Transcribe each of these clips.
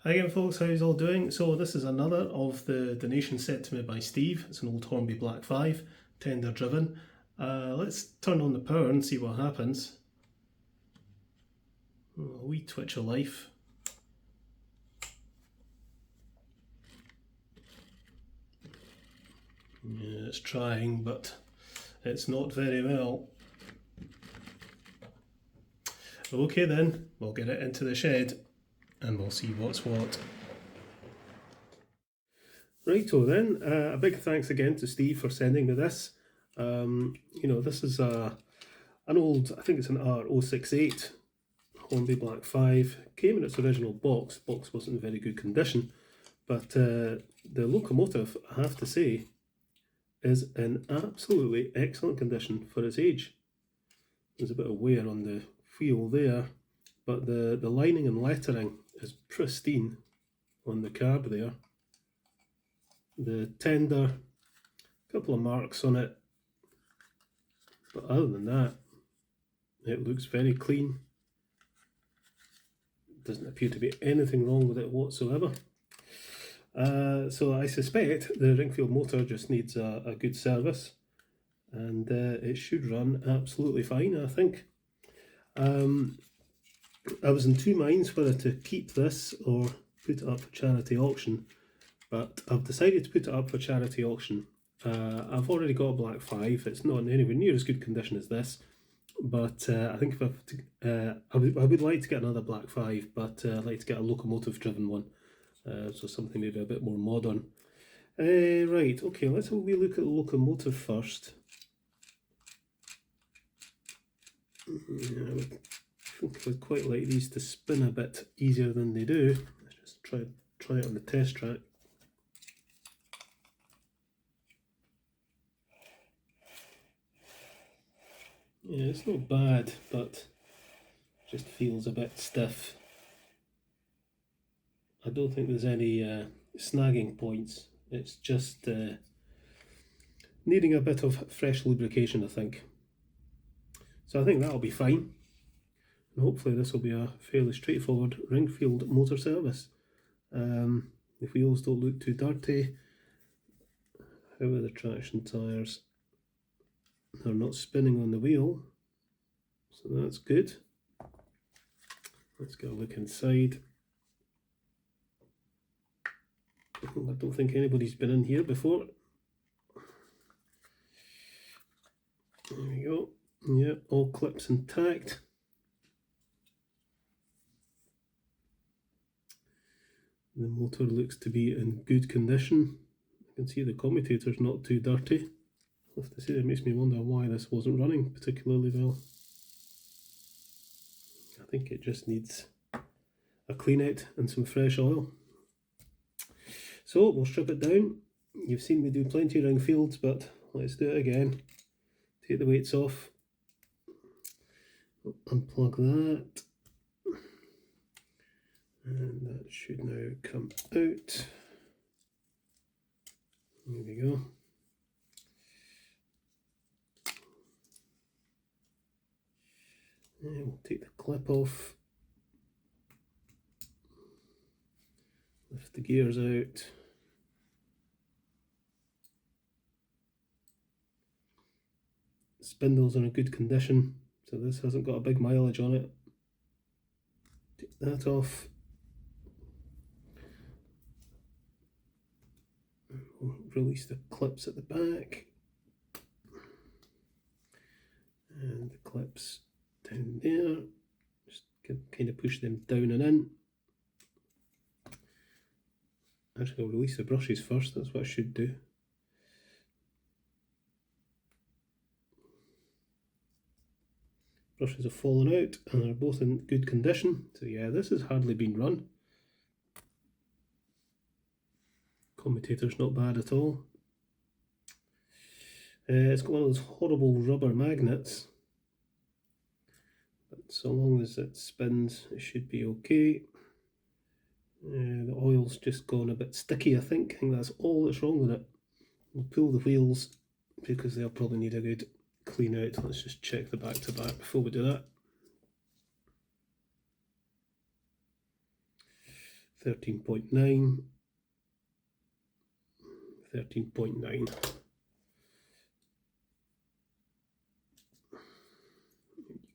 Hi again folks, how's all doing? So this is another of the donations sent to me by Steve. It's an old Hornby Black 5, tender driven. Let's turn on the power and see what happens. Oh, a wee twitch of life. Yeah, it's trying, but it's not very well. Okay then, we'll get it into the shed and we'll see what's what. Righto then, a big thanks again to Steve for sending me this. This is an old, I think it's an R068 Hornby Black 5. Came in its original box. The box wasn't in very good condition, but the locomotive, I have to say, is in absolutely excellent condition for its age. There's a bit of wear on the wheel there, but the lining and lettering is pristine on the carb there. The tender, a couple of marks on it, but other than that, it looks very clean. Doesn't appear to be anything wrong with it whatsoever. So I suspect the Ringfield motor just needs a good service, and it should run absolutely fine, I think. I was in two minds whether to keep this or put it up for charity auction, but I've decided to put it up for charity auction. I've already got a Black 5. It's not in anywhere near as good condition as this, but I think if I would like to get another Black 5, but I'd like to get a locomotive driven one, so something maybe a bit more modern. Right, okay, let's have a wee look at the locomotive first. Yeah, I think I would quite like these to spin a bit easier than they do. Let's just try it on the test track. Yeah, it's not bad, but just feels a bit stiff. I don't think there's any snagging points. It's just needing a bit of fresh lubrication, I think. So I think that'll be fine. And hopefully this will be a fairly straightforward Ringfield motor service. The wheels don't look too dirty. How are the traction tyres? They're not spinning on the wheel, so that's good. Let's go look inside. I don't think anybody's been in here before. There we go. Yeah, all clips intact. The motor looks to be in good condition. You can see the commutator's not too dirty. I have to say, it makes me wonder why this wasn't running particularly well. I think it just needs a clean out and some fresh oil. So we'll strip it down. You've seen me do plenty of Ringfields, but let's do it again. Take the weights off, unplug that, and that should now come out. There we go. And we'll take the clip off, lift the gears out. Spindles are in good condition, so this hasn't got a big mileage on it. Take that off. We'll release the clips at the back, and the clips down there. Just kind of push them down and in. Actually, I'll release the brushes first, that's what I should do. Brushes have fallen out and they're both in good condition, so yeah, this has hardly been run. Commutator's not bad at all. It's got one of those horrible rubber magnets, but so long as it spins it should be okay. The oil's just gone a bit sticky, I think. That's all that's wrong with it. We'll pull the wheels because they'll probably need a good clean out. Let's just check the back to back before we do that. 13.9, 13.9.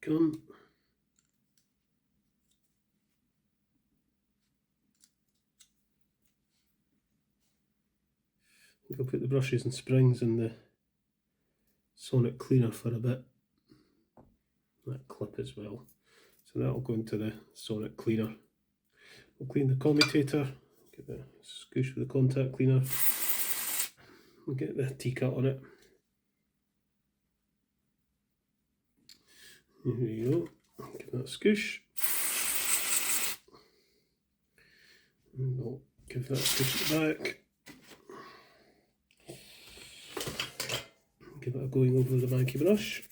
Come. I'll put the brushes and springs in the sonic cleaner for a bit. That clip as well. So that'll go into the sonic cleaner. We'll clean the commutator, get the scoosh with the contact cleaner, we'll get the T-cut on it. Here we go, give that a scoosh. And we'll give that a scoosh at the back. Give it a going over with the Banky brush.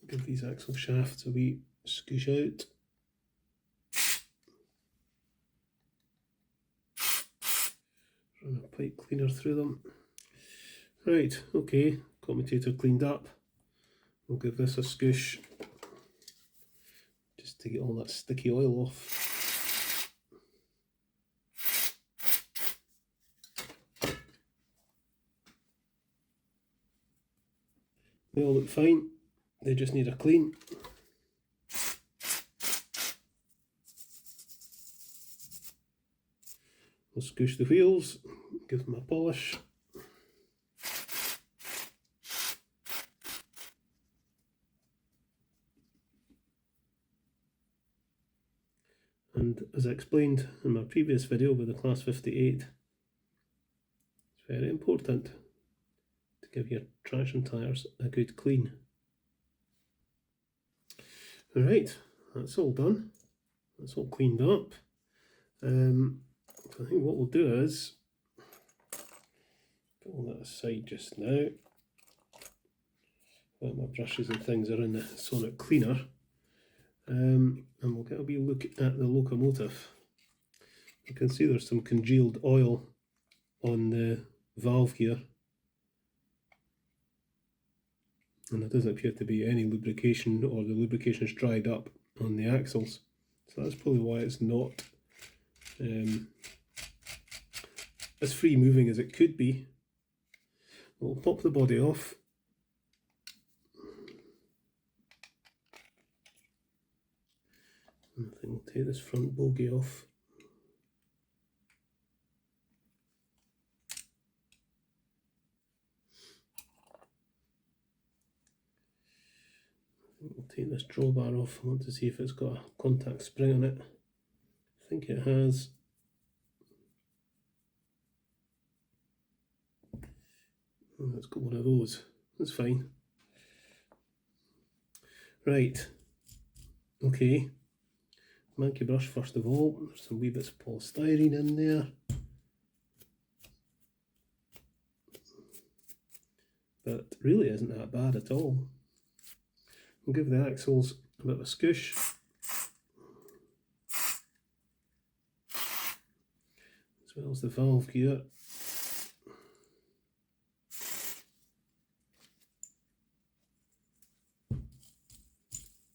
Give these axle shafts a wee scoosh out. Run a pipe cleaner through them. Right, okay, commutator cleaned up. We'll give this a scoosh just to get all that sticky oil off. They all look fine, they just need a clean. We'll scoosh the wheels, give them a polish. And as I explained in my previous video with the Class 58, it's very important to give your traction tyres a good clean. Alright, that's all done. That's all cleaned up. I think what we'll do is put all that aside just now. While my brushes and things are in the sonic cleaner, and we'll get a wee look at the locomotive. You can see there's some congealed oil on the valve here, and there doesn't appear to be any lubrication, or the lubrication's dried up on the axles, so that's probably why it's not as free moving as it could be. We'll pop the body off. I think we'll take this front bogie off. I think we'll take this drawbar off. I want to see if it's got a contact spring on it. I think it has. Oh, it's got one of those. That's fine. Right. Okay. Monkey brush first of all. There's some wee bits of polystyrene in there. But it really isn't that bad at all. We'll give the axles a bit of a scoosh. As well as the valve gear.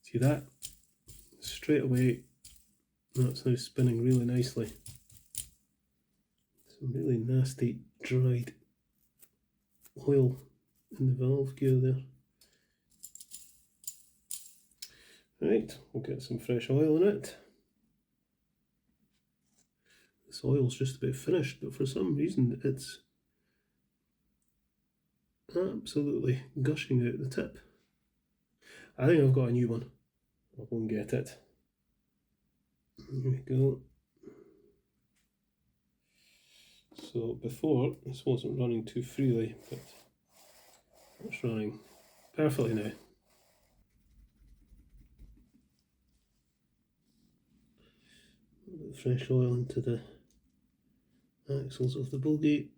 See that? Straight away, that's now spinning really nicely. Some really nasty dried oil in the valve gear there. Right, we'll get some fresh oil in it. This oil's just about finished, but for some reason it's absolutely gushing out the tip. I think I've got a new one. I'll go and get it. Here we go. So before, this wasn't running too freely, but it's running perfectly now. A bit of fresh oil into the axles of the bogie.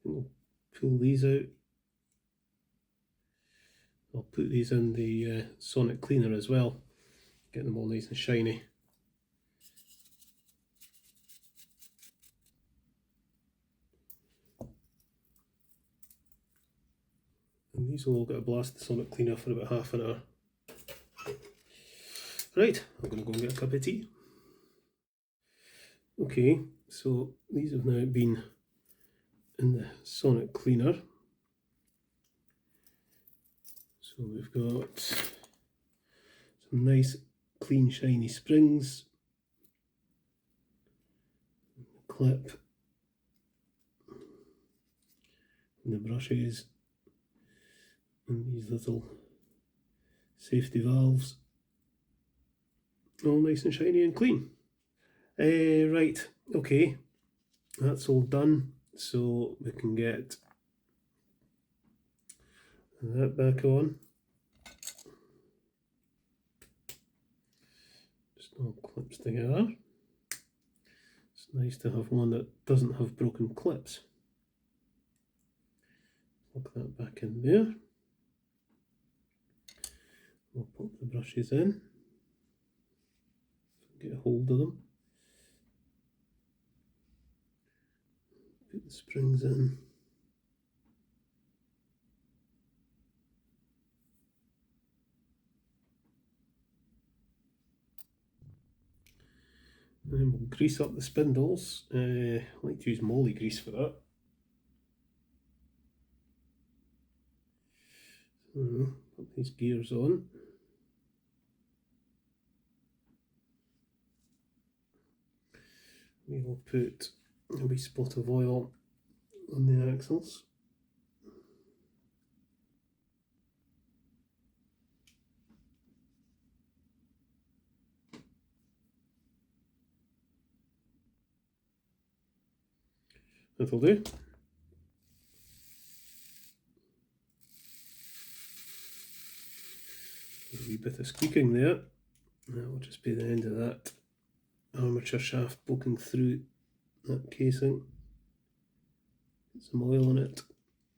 We'll pull these out. I'll put these in the sonic cleaner as well, get them all nice and shiny. And these will all get a blast the sonic cleaner for about half an hour. Right, I'm going to go and get a cup of tea. Okay, so these have now been in the sonic cleaner. So we've got some nice clean shiny springs, clip, and the brushes, and these little safety valves, all nice and shiny and clean. Right, okay, that's all done, so we can get that back on. Just all clips together. It's nice to have one that doesn't have broken clips. Plug that back in there. We'll pop the brushes in, get a hold of them. Put the springs in. And then we'll grease up the spindles. I like to use moly grease for that. So, put these gears on. We will put a wee spot of oil on the axles. That'll do. A wee bit of squeaking there. That will just be the end of that armature shaft poking through that casing. Get some oil on it,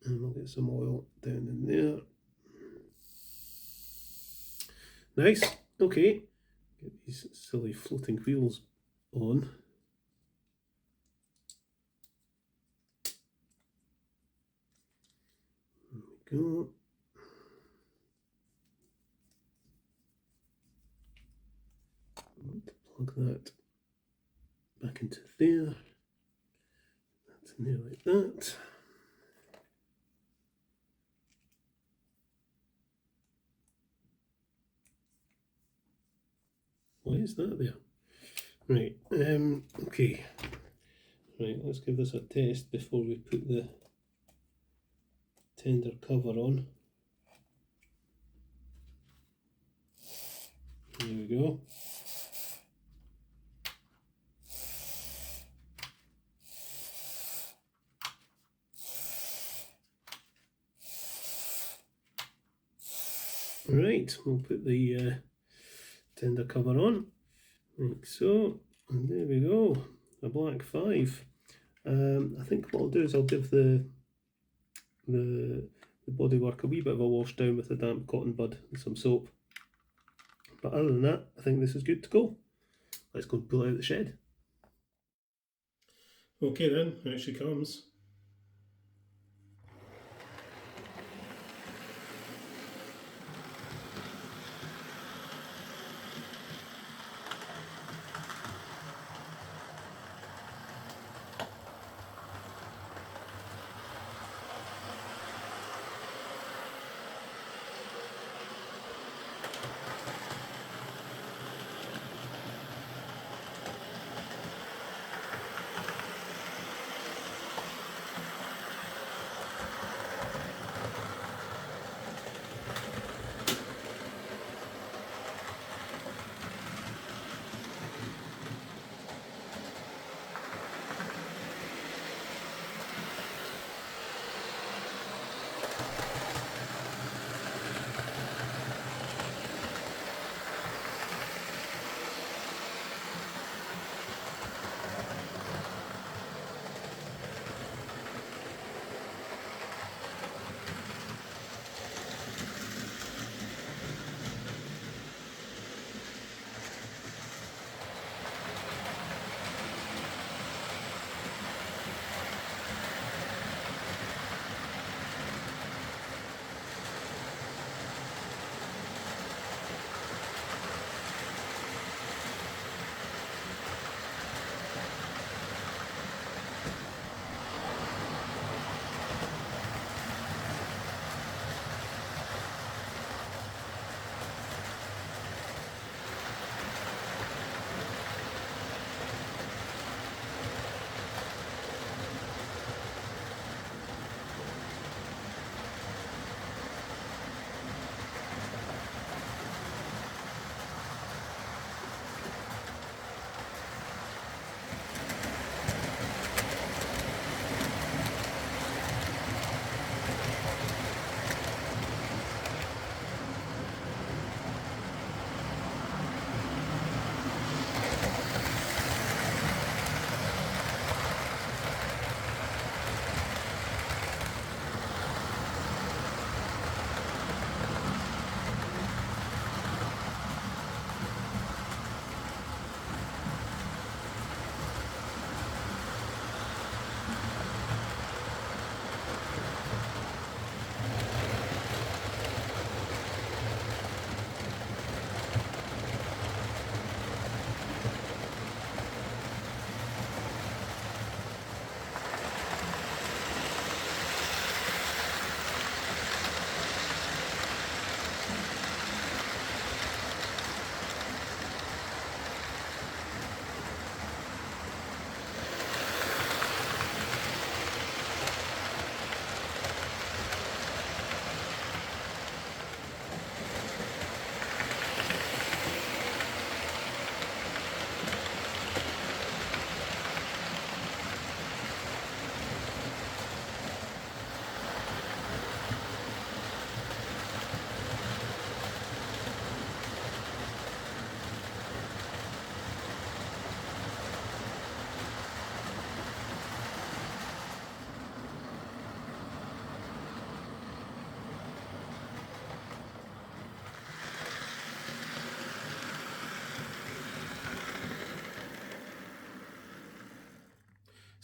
and we'll get some oil down in there. Nice. Okay. Get these silly floating wheels on. There we go. Plug that back into there. That's in there like that. Why is that there? Right, okay. Right, let's give this a test before we put the tender cover on. There we go. Right, we'll put the tender cover on, like so, and there we go, a black 5. I think what I'll do is I'll give the bodywork a wee bit of a wash down with a damp cotton bud and some soap. But other than that, I think this is good to go. Let's go and pull it out of the shed. Okay then, here she comes.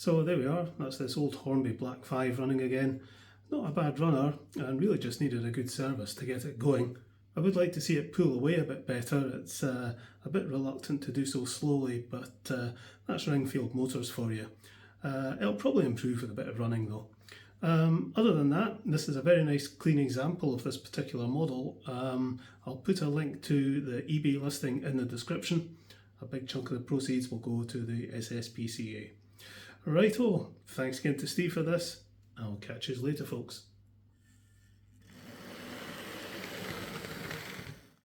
So there we are, that's this old Hornby Black 5 running again. Not a bad runner, and really just needed a good service to get it going. I would like to see it pull away a bit better. It's a bit reluctant to do so slowly, but that's Ringfield Motors for you. It'll probably improve with a bit of running though. Other than that, this is a very nice clean example of this particular model. I'll put a link to the eBay listing in the description. A big chunk of the proceeds will go to the SSPCA. Righto, thanks again to Steve for this. I'll catch you later, folks.